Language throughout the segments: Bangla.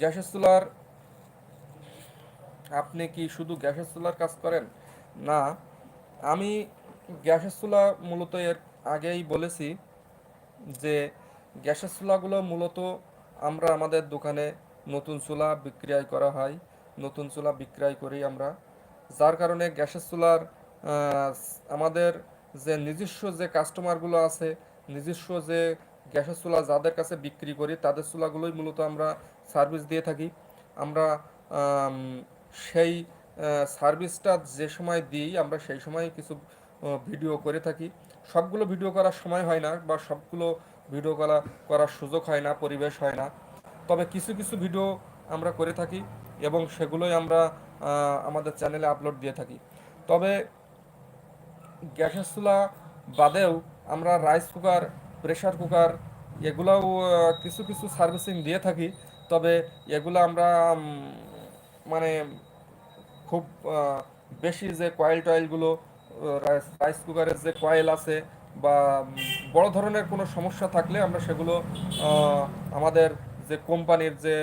গ্যাসের চুলার, আপনি কি শুধু গ্যাসের চুলার কাজ করেন? না, আমি গ্যাসের চুলা মূলত এর আগেই বলেছি যে গ্যাসের চুলাগুলো মূলত আমরা আমাদের দোকানে নতুন চুলা বিক্রয় করা হয়, নতুন চুলা বিক্রয় করি আমরা। যার কারণে গ্যাসের চুলার আমাদের যে নিজস্ব যে কাস্টমারগুলো আছে, নিজস্ব যে গ্যাসের চুলা যাদের কাছে বিক্রি করি তাদের চুলাগুলোই মূলত আমরা সার্ভিস দিয়ে থাকি। আমরা আম, সেই সার্ভিসটা যে সময় দিই আমরা সেই সময় কিছু ভিডিও করে থাকি। সবগুলো ভিডিও করার সময় হয় না, বা সবগুলো ভিডিও করার সুযোগ হয় না, পরিবেশ হয় না। তবে কিছু কিছু ভিডিও আমরা করে থাকি এবং সেগুলোই আমরা আমাদের চ্যানেলে আপলোড দিয়ে থাকি। তবে গ্যাসের চুলা বাদেও আমরা রাইস কুকার, প্রেসার কুকার এগুলাও কিছু কিছু সার্ভিসিং দিয়ে থাকি। তবে এগুলো আমরা মানে খুব বেশি যে কয়েল টয়েলগুলো, রাইস কুকারের যে কয়েল আছে বা বড় ধরনের কোনো সমস্যা থাকলে আমরা সেগুলো আমাদের যে কোম্পানির যে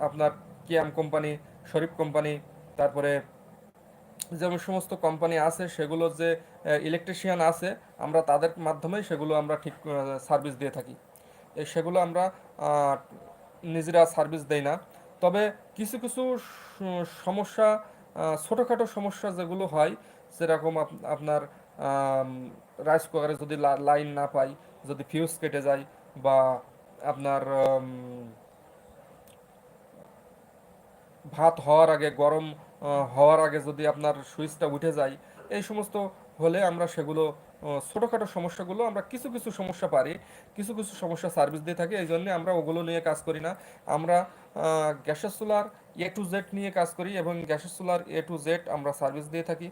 আপনার কিয়াম কোম্পানি, শরীফ কোম্পানি, তারপরে যেমন সমস্ত কোম্পানি আছে সেগুলোর যে ইলেকট্রিশিয়ান আছে আমরা তাদের মাধ্যমেই সেগুলো আমরা ঠিক সার্ভিস দিয়ে থাকি। সেগুলো আমরা আহ, নিজেরা সার্ভিস দেই না। তবে কিছু কিছু সমস্যা, ছোটোখাটো সমস্যা যেগুলো হয়, যেরকম আপনার রাইস কুকারে যদি লাইন না পাই, যদি ফিউজ কেটে যায়, বা আপনার ভাত হওয়ার আগে গরম হওয়ার আগে যদি আপনার সুইচটা উঠে যায়, এই সমস্ত হলে আমরা সেগুলো ছোটোখাটো সমস্যাগুলো আমরা কিছু কিছু সমস্যা পারি, কিছু কিছু সমস্যা সার্ভিস দিয়ে থাকি। এই জন্যে আমরা ওগুলো নিয়ে কাজ করি না। আমরা গ্যাসের চুলার A to Z নিয়ে কাজ করি এবং গ্যাসের চুলার A to Z আমরা সার্ভিস দিয়ে থাকি।